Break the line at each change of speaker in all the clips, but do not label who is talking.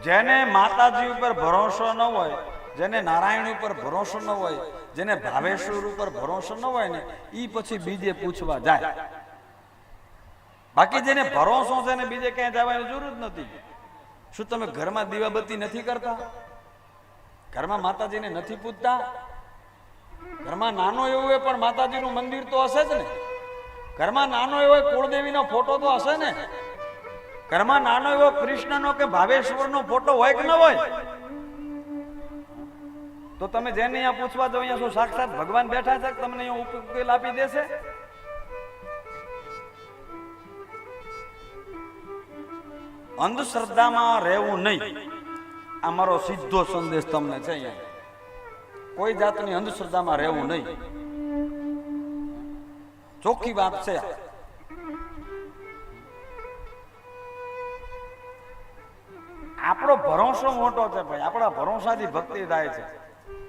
જેને માતાજી ઉપર ભરોસો ન હોય, જેને નારાયણ ઉપર ભરોસો ન હોય, જેને ભાવેશ્વર ઉપર ભરોસો ન હોય ને ઈ પછી બીજે પૂછવા જાય. બાકી જેને ભરોસો છે ને બીજે ક્યાંય જવાની જરૂર જ નથી. શું તમે ઘરમાં દીવાબત્તી નથી કરતા? ઘરમાં માતાજીને નથી પૂજતા? ઘરમાં નાનો એવું હોય પણ માતાજીનું મંદિર તો હશે જ ને. ઘરમાં નાનો એવો કુળદેવીનો ફોટો તો હશે ને. ઘરમાં નાનો એવો કૃષ્ણનો કે ભાવેશ્વરનો ફોટો હોય કે ન હોય? તો તમે જેને અહીંયા પૂછવા જાવ અહીંયા શું સાક્ષાત ભગવાન બેઠા છે તમને અહીંયા ઉકેલ આપી દેશે? અંધશ્રદ્ધામાં રહેવું નહીં, આ મારો સીધો સંદેશ તમને છે. અહીંયા કોઈ જાતની અંધશ્રદ્ધામાં રહેવું નહીં, ચોખ્ખી વાત છે. આપણો ભરોસો મોટો છે ભાઈ, આપણા ભરોસાથી ભક્તિ થાય છે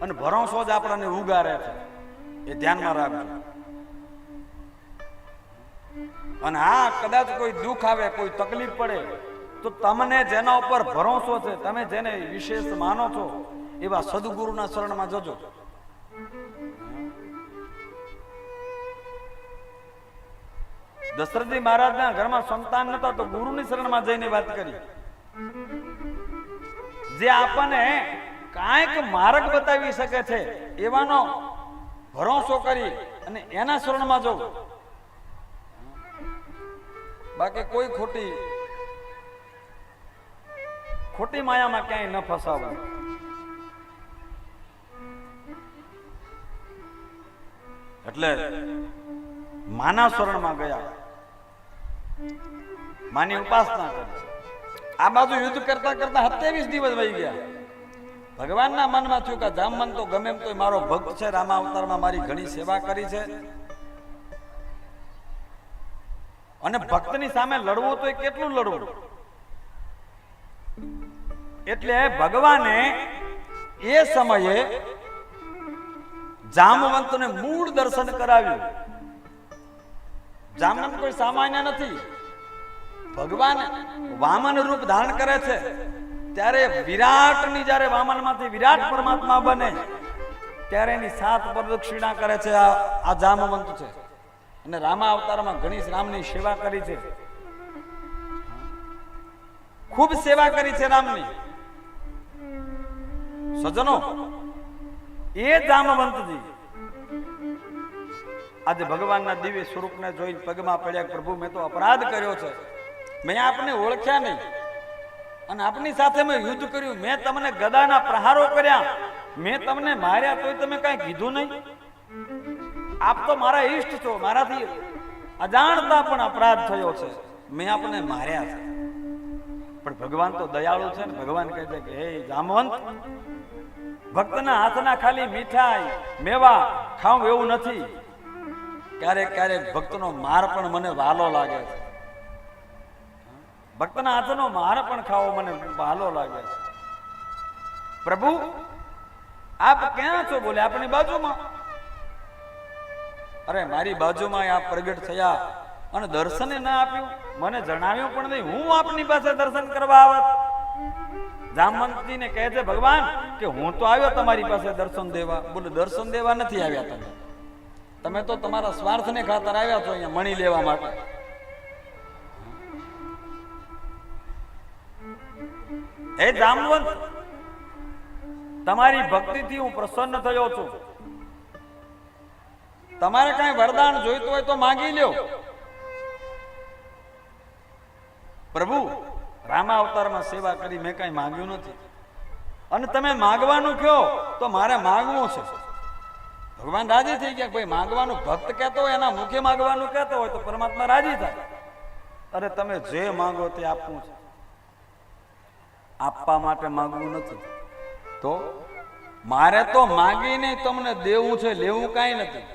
અને ભરોસો જ આપણને ઉગારે છે, એ ધ્યાનમાં રાખજો. અને હા, કદાચ કોઈ દુઃખ આવે, કોઈ તકલીફ પડે તો તમને જેના ઉપર ભરોસો છે, તમે જેને વિશેષ માનો છો એવા સદગુરુના શરણમાં જજો. દશરથજી મહારાજના ઘરમાં સંતાન નતા તો ગુરુની શરણમાં જઈને વાત કરી. જે આપણને કાંઈક માર્ગ બતાવી શકે છે એવાનો ભરોસો કરી અને એના શરણમાં જવું. બાકી કોઈ ખોટી માયામાં ક્યાંય ન ફસાવું. એટલે માના શરણમાં ગયા, માની ઉપાસના કરી. આ બાજુ યુદ્ધ કરતા કરતા 27 દિવસ વહી ગયા. ભગવાનના મનમાં થયું કે જામવંત તો ગમે એમ તો મારો ભક્ત છે, રામા અવતારમાં મારી ઘણી સેવા કરી છે અને ભક્તની સામે લડવું તો કેટલું લડવું. એટલે ભગવાને એ સમયે જામવંતને મૂળ દર્શન કરાવ્યું. જામવંત કોઈ સામાન્ય નથી. ભગવાન વામન રૂપ ધારણ કરે છે ત્યારે વિરાટની જ્યારે વામનમાંથી વિરાટ પરમાત્મા બને ત્યારે એની 7 પ્રદક્ષિણા કરે છે. આ જામવંત છે અને રામા અવતારમાં ઘણી રામની સેવા કરી છે, ખૂબ સેવા કરી છે રામની. સજ્જનો, એ જામવંતજી આજે ભગવાનના દિવ્ય સ્વરૂપને જોઈ પગમાં પડ્યા, પ્રભુ મેં તો અપરાધ કર્યો છે, મેં આપને ઓળખ્યા નહીં અને આપની સાથે મેં યુદ્ધ કર્યું, મેં તમને ગદાના પ્રહારો કર્યા, મેં તમને માર્યા તોય તમે કઈ કીધું નહીં. આપ તો મારા ઈષ્ટ છો, મારાથી અજાણતા પણ અપરાધ થયો છે, મેં આપને માર્યા છે. પણ ભગવાન તો દયાળુ છે ને. ભગવાન કહે છે કે હે જામવંત, ભક્તના હાથના ખાલી મીઠાઈ મેવા ખાવું એવું નથી. ક્યારેક ક્યારેક ભક્તનો માર પણ મને વાલો લાગે છે. ભક્તના હાથનો માર પણ ખાવો મને વાલો લાગે છે. પ્રભુ આપ ક્યાં છો? બોલે આપણી બાજુમાં. અરે મારી બાજુમાં આપ પ્રગટ થયા અને દર્શને ના આપ્યું, મને જણાવ્યું પણ નહીં, હું આપની પાસે દર્શન કરવા આવત. જામવંતજીને કહે છે ભગવાન કે હું તો આવ્યો તમારી પાસે દર્શન દેવા. બોલે દર્શન દેવા નથી આવ્યા તમે તો તમારા સ્વાર્થને ખાતર આવ્યા છો અહીંયા મણી લેવા માટે. હે જામવંત, તમારી ભક્તિથી હું પ્રસન્ન થયો છું. તમારે કઈ વરદાન જોઈતું હોય તો માંગી લ્યો. પ્રભુ રામા અવતારમાં સેવા કરી, મેં કઈ માંગ્યું નથી અને તમે માંગવાનું કહો તો મારે માંગવું છે. ભગવાન રાજી થઈ ગયા. ભાઈ માંગવાનું ભક્ત કહેતો હોય, એના મુખે માંગવાનું કહેતો હોય તો પરમાત્મા રાજી થાય. અરે તમે જે માંગો તે આપવું છે, આપવા માટે માંગવું નથી. તો મારે તો માંગીને તમને દેવું છે, લેવું કાંઈ નથી.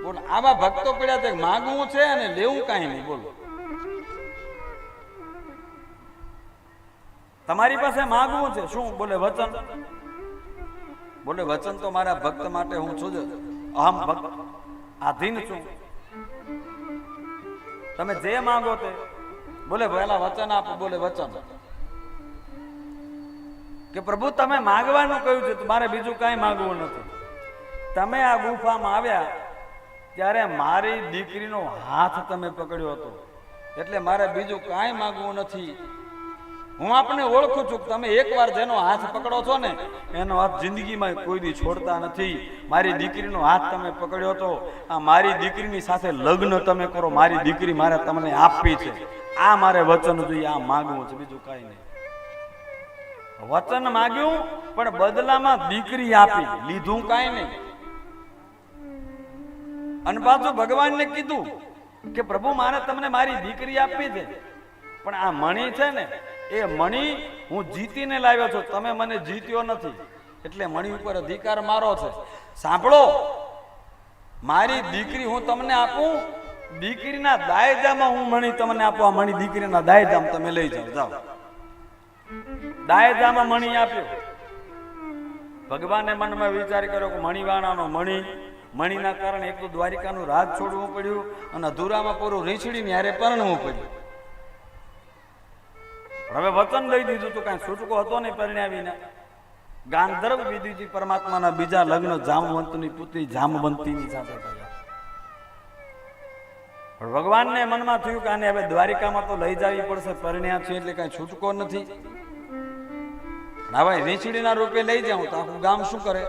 બોલો આવા ભક્તો પડ્યા છે, માંગવું છે અને લેવું કાંઈ નહીં. બોલો તમારી પાસે માંગવું છે શું? બોલે વચન. બોલે વચન તો મારા ભક્ત માટે હું છું જ, અહમ ભક્ત આધીન છું. તમે જે માંગો તે. બોલે પહેલા વચન આપો. બોલે વચન. કે પ્રભુ તમે માગવાનું કહ્યું છે, મારે બીજું કાંઈ માગવું નથી. તમે આ ગુફામાં આવ્યા ત્યારે મારી દીકરીનો હાથ તમે પકડ્યો હતો, એટલે મારે બીજું કાંઈ માગવું નથી. હું આપને ઓળખું છું, તમે એકવાર જેનો હાથ પકડો છો ને એનો હાથ જિંદગીમાં કોઈ દી છોડતા નથી. મારી દીકરીનો હાથ તમે પકડ્યો હતો, આ મારી દીકરીની સાથે લગ્ન તમે કરો, મારી દીકરી મારે તમને આપવી છે, આ મારે વચન જોઈએ, આ માગવું છે, બીજું કાંઈ નહીં. વચન માગ્યું પણ બદલામાં દીકરી આપી, લીધું કાંઈ નહીં. અને પાછું ભગવાનને કીધું કે પ્રભુ મારે તમને મારી દીકરી આપવી છે, પણ આ મણી છે ને એ મણી હું જીતીને લાવ્યો છું, તમે મને જીત્યો નથી, એટલે મણી ઉપર અધિકાર મારો છે. સાંભળો, મારી દીકરી હું તમને આપું, દીકરીના દાયજામાં હું મણી તમને આપું, આ મણી દીકરીના દાયજામાં તમે લઈ જાઓ. જાઓ, દાયજામાં મણી આપ્યો. ભગવાને મનમાં વિચાર કર્યો કે મણીવાણાનો મણી, મણીના કારણે એક તો દ્વારિકાનું રાજ છોડવું પડ્યું અને અધૂરામાં પૂરું રીંછડીને હારે પરણવું પડ્યું. હવે વચન લઈ દીધું તો કાંઈ છૂટકો હતો નહીં પરિણાવીને. ગાંધર્વ વિધિથી પરમાત્માના બીજા લગ્ન જામવંતની પુત્રી જામવંતીની સાથે થયા. ભગવાનને મનમાં થયું કે આને હવે દ્વારિકામાં તો લઈ જવી પડશે, પરિણ્યા છે એટલે કાંઈ છૂટકો નથી. હવે રીંછડીના રૂપે લઈ જાઉં તો આખું ગામ શું કરે?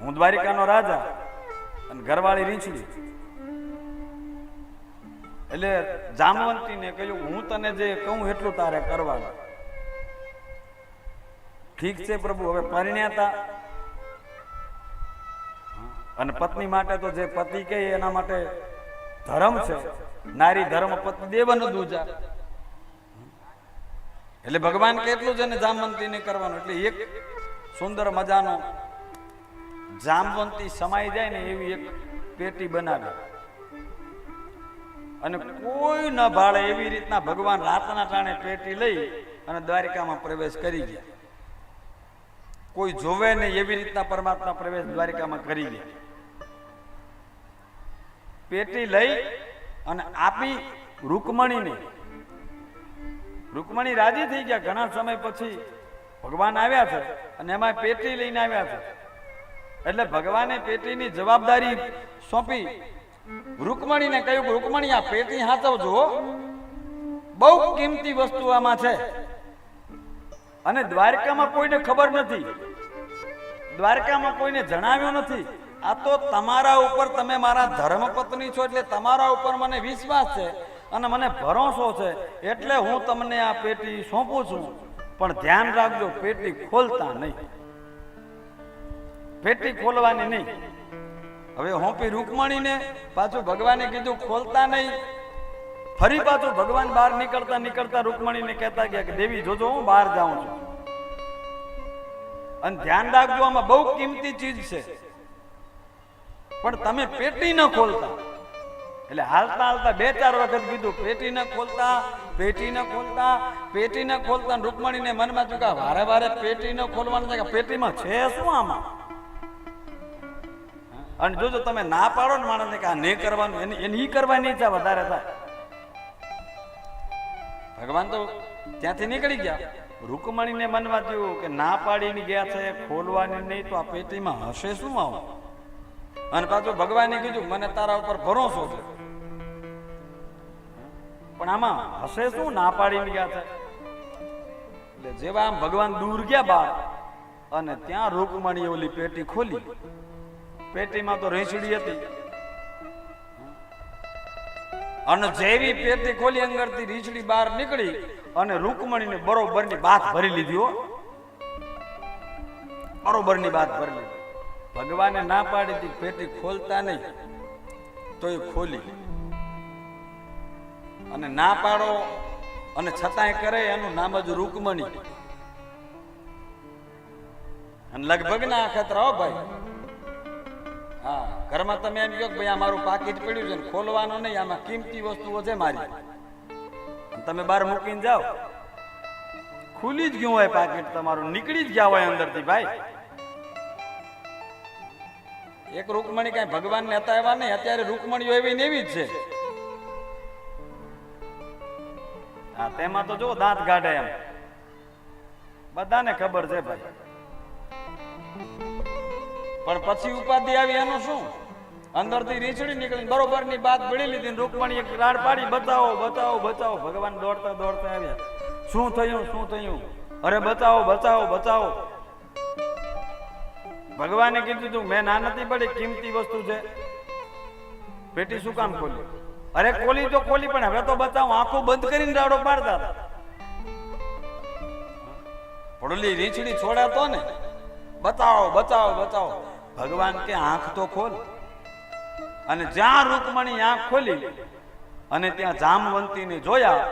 હું દ્વારિકાનો રાજા અને ઘરવાળી રીંછડી. એટલે જામવંતીને કહ્યું હું તને જે કહું એટલું તારે કરવાનું. ઠીક છે પ્રભુ. હવે પરિણ્યાતા અને પત્ની માટે તો જે પતિ કહે એના માટે ધર્મ છે, નારી ધર્મ પતિ દેવન દૂજા. એટલે ભગવાન કેટલું છે ને જામવંતીને કરવાનું. એટલે એક સુંદર મજાનો જામવંતી સમાઈ જાય ને એવી એક પેટી બનાવી અને કોઈ ન ભાળે એવી રીતના ભગવાન રાતના ટાણે પેટી લઈ અને દ્વારિકામાં પ્રવેશ કરી ગયા. કોઈ જોવે નહીં એવી રીતના પરમાત્મા પ્રવેશ દ્વારિકામાં કરી ગયા. પેટી લઈ અને આપી રૂકમણીને. રૂકમણી રાજી થઈ ગયા. ઘણા સમય પછી ભગવાન આવ્યા છે અને એમાં પેટી લઈને આવ્યા છે. એટલે ભગવાને પેટીની જવાબદારી સોંપી. રૂકમણીને કહ્યું કે રૂકમણી આ પેટી સાચવજો, બહુ કિંમતી વસ્તુ આમાં છે અને દ્વારકામાં કોઈને ખબર નથી, દ્વારકામાં કોઈને જણાવ્યું નથી. આ તો તમારા ઉપર, તમે મારા ધર્મપત્ની છો એટલે તમારા ઉપર મને વિશ્વાસ છે અને મને ભરોસો છે, એટલે હું તમને આ પેટી સોંપું છું. પણ ધ્યાન રાખજો, પેટી ખોલતા નહીં, પેટી ખોલવાની નહીં. હવે હોંપી રૂકમણીને. પાછું ભગવાને કીધું ખોલતા નહીં. ફરી પાછું ભગવાન બહાર નીકળતા નીકળતા રૂકમણીને કહેતા ગયા કે દેવી જોજો હું બહાર જાઉં છું અને ધ્યાન રાખજો આમાં બહુ કિંમતી ચીજ છે, પણ તમે પેટી ન ખોલતા. એટલે હાલતા હાલતા 2-4 વખત કીધું પેટી ન ખોલતા, પેટી ન ખોલતા, પેટી ન ખોલતા. રૂકમણીને મનમાં થયું કે વારે વારે પેટી ન ખોલવાનું છે, કે પેટીમાં છે શું આમાં? અને જોજો તમે ના પાડો ને માણસને કે આ નહીં કરવાનું, એની કરવાની ઈચ્છા વધારે થાય. ભગવાન તો ત્યાંથી નીકળી ગયા. રૂકમણીને મનમાં થયું કે ના પાડીને ગયા છે, ખોલવાની નહીં, તો આ પેટીમાં હશે શું આવું? અને પાછું ભગવાને કીધું મને તારા ઉપર ભરોસો છે, પણ આમાં હશે શું? ના પાડીને ગયા છે. એટલે જેવા આમ ભગવાન દૂર ગયા બહાર અને ત્યાં રૂકમણી ઓલી પેટી ખોલી. પેટીમાં તો રીંછડી હતી અને જેવી પેટી ખોલી અંદરથી રીંછડી બહાર નીકળી અને રૂકમણીને બરોબરની બાત ભરી લીધી. બરોબરની બાત ભરી લીધી. ભગવાને ના પાડી હતી પેટી ખોલતા નહીં, તો એ ખોલી. અને ના પાડો અને છતાંય કરે એનું નામ જ રૂકમણી. અને લગભગ ના ખતરા હો ભાઈ. હા, ઘરમાં તમે એમ કહો કે ભાઈ આ મારું પાકીટ પડ્યું છે ને ખોલવાનું નહીં, આમાં કિંમતી વસ્તુઓ છે મારી, તમે બહાર મૂકીને જાઓ, ખુલી જ ગયું હોય પાકીટ તમારું, નીકળી જ ગયા હોય અંદરથી. ભાઈ એક રૂકમણી કઈ ભગવાન ને હતા એવા નહીં, અત્યારે રૂકમણીઓ એવી ને એવી જ છે. હા, તેમાં તો જો દાંત કાઢે એમ બધાને ખબર છે ભાઈ, પણ પછી ઉપાધિ આવી એનું શું? અંદરથી રીછડી નીકળી બરોબર ની વાત ભળી લીધી, રૂકમણી એક રાડ પાડી, બચાવો બચાવો બચાવો. ભગવાન દોડતા દોડતા આવ્યા, શું થયું શું થયું? અરે બચાવો બચાવો બચાવો. ભગવાને કીધું તું મેં ના નથી પડી, કિંમતી વસ્તુ છે, પેટી શું કામ ખોલી? અરે ખોલી તો ખોલી, પણ હવે તો બચાવો. આંખો બંધ કરીને રાડો પાડતા હતા. પડોલી રીછડી છોડાતો ને, બચાવો બચાવો બચાવો. ભગવાન કે આંખ તો ખોલ. અને જ્યાં રૂકમણી આંખ ખોલી અને ત્યાં જામવંતીને જોયા,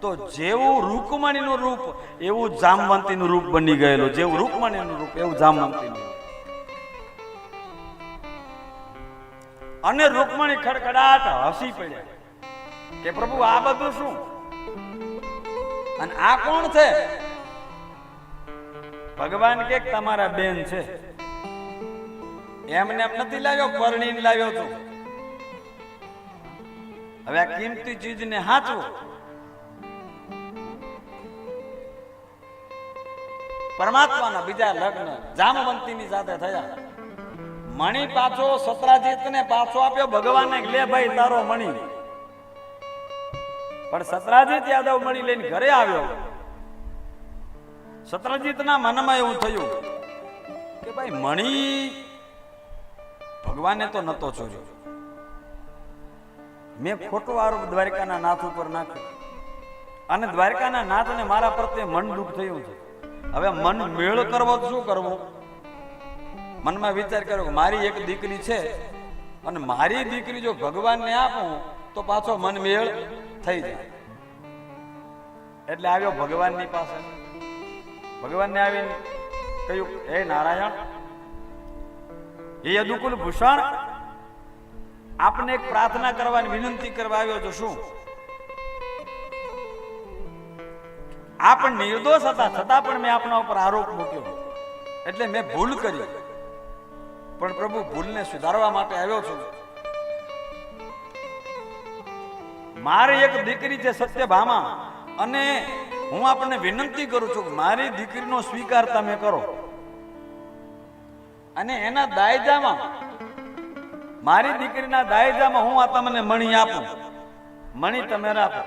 તો જેવું રૂકમણીનું રૂપ એવું જામવંતીનું રૂપ બની ગયેલું. જેવું રૂકમણીનું રૂપ એવું જામવંતીનું. અને રૂકમણી ખડખડાટ હસી પડ્યા કે પ્રભુ આ બધું શું? અને આ કોણ છે? ભગવાન કે તમારા બેન છે. એમને એમ નથી લાવ્યો, પરણીને લાવ્યો છું. હવે આ કિંમતી ચીજને હાચવો. પરમાત્માના બીજા લગ્ન જામવંતીની સાથે થયા. મણી પાછો સત્રાજીતને પાછો આપ્યો ભગવાનને, લે ભાઈ તારો મણી. પણ સત્રાજીત યાદવ મણી લઈને ઘરે આવ્યો. સત્રજીતના મનમાં એવું થયું કે ભાઈ મણી ભગવાને તો નતો ચોર્યો, મેં ખોટો આરોપ દ્વારકાના નાથ ઉપર નાખ્યો, અને દ્વારકાના નાથને મારા પ્રત્યે મન દુઃખ થયું છે. હવે મન મેળ કરવો તો શું કરવું? મનમાં વિચાર કર્યો કે મારી એક દીકરી છે, અને મારી દીકરી જો ભગવાનને આપું તો પાછો મન મેળ થઈ જાય. એટલે આવ્યો ભગવાનની પાસે. ભગવાનને આવીને કહ્યું, હે નારાયણ, હે યદુકુલ ભૂષણ, આપને એક પ્રાર્થના કરવાની વિનંતી કરવા આવ્યો છો. શું? આપ નિર્દોષ હતા છતાં પણ મેં આપના ઉપર આરોપ મૂક્યો, એટલે મેં ભૂલ કરી. પણ પ્રભુ ભૂલને સુધારવા માટે આવ્યો છું. મારી એક દીકરી છે સત્યભામા, અને હું આપને વિનંતી કરું છું કે મારી દીકરીનો સ્વીકાર તમે કરો, અને એના દાયજામાં, મારી દીકરીના દાયજામાં હું આ તમને મણી આપું. મણી તમે રાખો.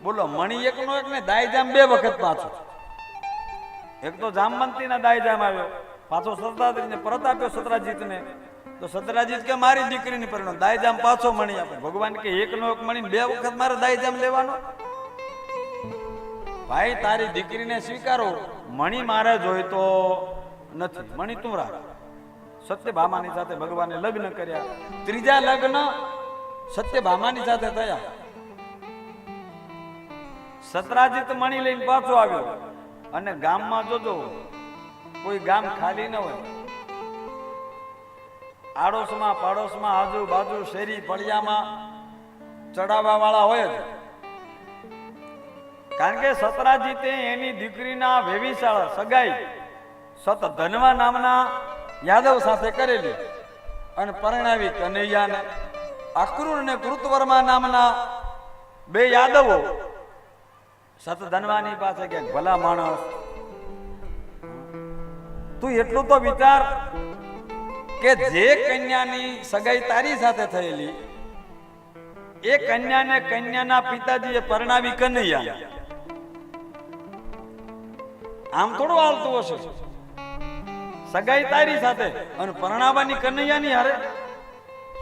બોલો, મણી એકનો એક ને દાયજામ બે વખત પાછો. એક તો જામવંતીના દાયજામ આવ્યો, પાછો સત્રાજીતને પરત આપ્યો. સત્રાજીતને તો સત્રાજીત કે મારી દીકરીની પરિણામ દાયજામ પાછો મણી આપે. ભગવાન કે એકનો એક મણી બે વખત મારે દાયજામ લેવાનો? ભાઈ તારી દીકરીને સ્વીકારો, મણી મારે જોઈતો નથી, મણી તું રાખ. સત્યભામાની સાથે ભગવાને લગ્ન કર્યા. ત્રીજા લગ્ન સત્યભામાની સાથે થયા. સત્રાજીત મણી લઈને પાછો આવ્યો, અને ગામમાં જોજો કોઈ ગામ ખાલી ન હોય. આડોશમાં પાડોશમાં આજુબાજુ શેરી ફળિયામાં ચડાવવા વાળા હોય જ. કારણ કે સત્રાજીતે એની દીકરીના વેવિશાળ સગાઈ સતધનવા નામના યાદવ સાથે કરેલી, અને પરણાવી કનૈયાને. અક્રૂર ને કૃતવર્મા નામના બે યાદવો સતધનવાની પાસે કે ભલા માણસ, તું એટલું તો વિચાર કે જે કન્યાની સગાઈ તારી સાથે થયેલી, એ કન્યાને કન્યાના પિતાજીએ પરણાવી કનૈયા. આમ થોડું હાલતું હશે? સગાઈ તારી સાથે અને પરણાવાની કનૈયાની હારે.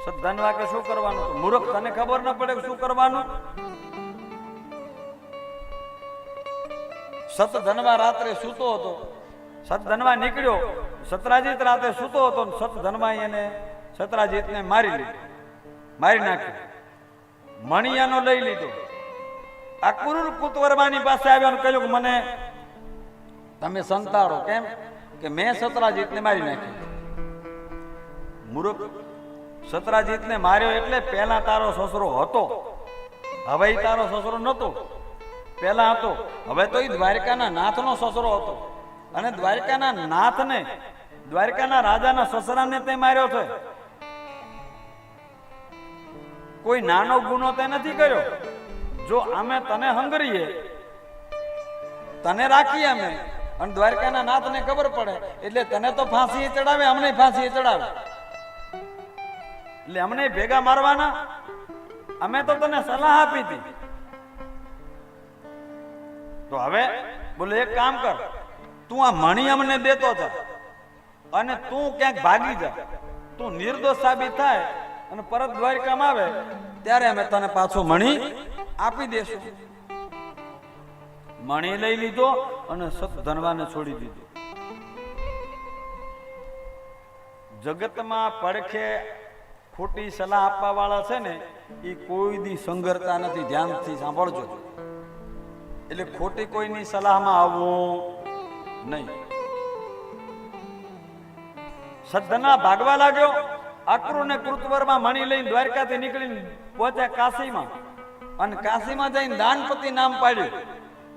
સતધનવા કે શું કરવાનું? મૂર્ખ, તને ખબર ન પડે શું કરવાનું? સતધનવા રાત્રે સૂતો હતો. સતધનવા નીકળ્યો. સત્રાજીત રાતે સૂતો હતો. સતધનવા એને સત્રાજીતને મારી નાખ્યો. મણિયાનો લઈ લીધો. અક્રૂર કૃતવર્માની પાસે આવ્યો અને કહ્યું કે મને તમે સંતાડો. કેમ? કે મેં સત્રાજીતને મારી નાખ્યો. મૂર્ખ, સત્રાજીતને માર્યો એટલે પહેલા તારો સસરો હતો, હવે તારો સસરો નતો. પહેલા હતો, હવે તો એ દ્વારકાના નાથનો સસરો હતો. અને દ્વારકાના નાથને, દ્વારકાના રાજાના સસરાને તે માર્યો છે. કોઈ નાનો ગુનો તે નથી કર્યો. જો અમે તને હંગરીએ તને રાખી અમે, અને દ્વારકાના નાથને ખબર પડે એટલે તને તો ફાંસી ચડાવે, અમને ફાંસી ચડાવે, એટલે અમને ભેગા મારવાના. અમે તો તને સલાહ આપી હતી. તો હવે બોલે એક કામ કર, તું આ મણી અમને દેતો જા અને તું ક્યાંક ભાગી જા, તું નિર્દોષ સાબિત થાય અને પરત દ્વારકામાં આવે ત્યારે અમે તને પાછો મણી આપી દેશું. મણી લઈ લીધો અને સત ધનવાને છોડી દીધો. જગતમાં પડખે ખોટી સલાહ આપવા વાળા છે ને એ કોઈ દી સંઘરતા નથી. ધ્યાનથી સાંભળજો. એટલે ખોટી કોઈની સલાહમાં આવવું નહીં. સદ્ધના ભાગવા લાગ્યો. અક્રૂર ને કૃતવરમાં મણી લઈને દ્વારકાથી નીકળીને પહોંચ્યા કાશીમાં, અને કાશીમાં જઈને દાનપતિ નામ પાડ્યું.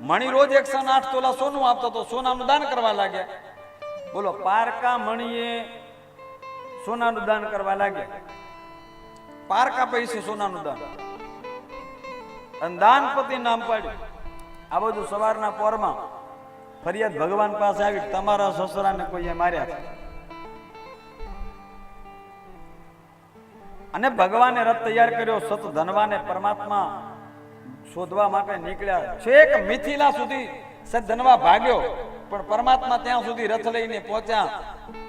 મણી રોજ 108 તોલા સોનું આપતો તો સોનાનું દાન કરવા લાગ્યા. બોલો, પારકા મણીએ સોનાનું દાન કરવા લાગ્યા. પારકા પૈસે સોનાનું દાન, અને દાનપતિ નામ પાડ્યું. આ બધું સવારના પોરમાં ફરિયાદ ભગવાન પાસે આવી, તમારા સસરાને કોઈએ માર્યા છે. અને ભગવાને રથ તૈયાર કર્યો. સત ધનવાને પરમાત્મા શોધવા માટે નીકળ્યા. છેક મિથિલા સુધી સત ધનવા ભાગ્યો, પણ પરમાત્મા ત્યાં સુધી રથ લઈને પહોંચ્યા.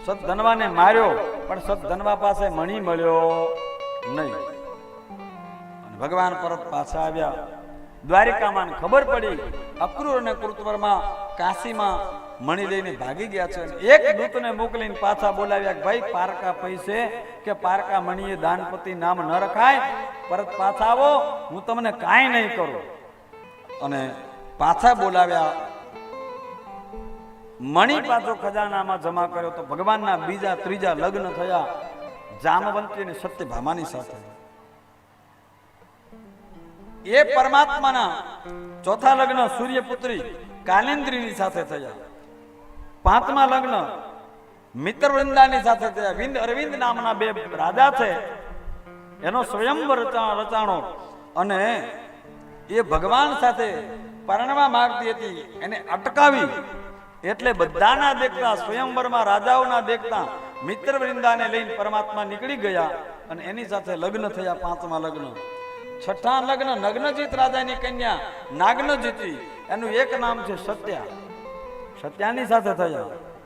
સત ધનવાને માર્યો, પણ સત ધનવા પાસે મણી મળ્યો નહીં. ભગવાન પરત પાછા આવ્યા. દ્વારિકામાં ખબર પડી અક્રૂર અને કૃતવરમાં કાશીમાં મણી લઈને ભાગી ગયા છે. એક દૂતને મોકલીને પાછા બોલાવ્યા કે ભાઈ, પારકા પૈસે કે પારકા મણીએ દાનપતિ નામ ન રખાય, પરત પાછા આવો, હું તમને કાંઈ નહીં કરું. અને પાછા બોલાવ્યા. મણી પાછો ખજાનામાં જમા કર્યો. તો ભગવાનના બીજા ત્રીજા લગ્ન થયા જામવંતી અને સત્યભામાની સાથે. એ પરમાત્માના ચોથા લગ્ન સૂર્યપુત્રી કાલિંદ્રીની સાથે થયા. પાંચમા લગ્ન મિત્રવૃંદાની સાથે થયા. વિંદ અરવિંદ નામના બે રાજા છે, એનો સ્વયંવર રચાણો, અને એ ભગવાન સાથે પરણવા માંગતી હતી. એને અટકાવી. એટલે બધાના દેખતા, સ્વયંવરમાં રાજાઓના દેખતા મિત્રવૃંદાને લઈને પરમાત્મા નીકળી ગયા, અને એની સાથે લગ્ન થયા. પાંચમા લગ્ન. છઠ્ઠા લગ્ન નગ્નજીત રાજાની કન્યા નાગ્નજીતી, એનું એક નામ છે સત્યા. સત્યાની સાથે થયા.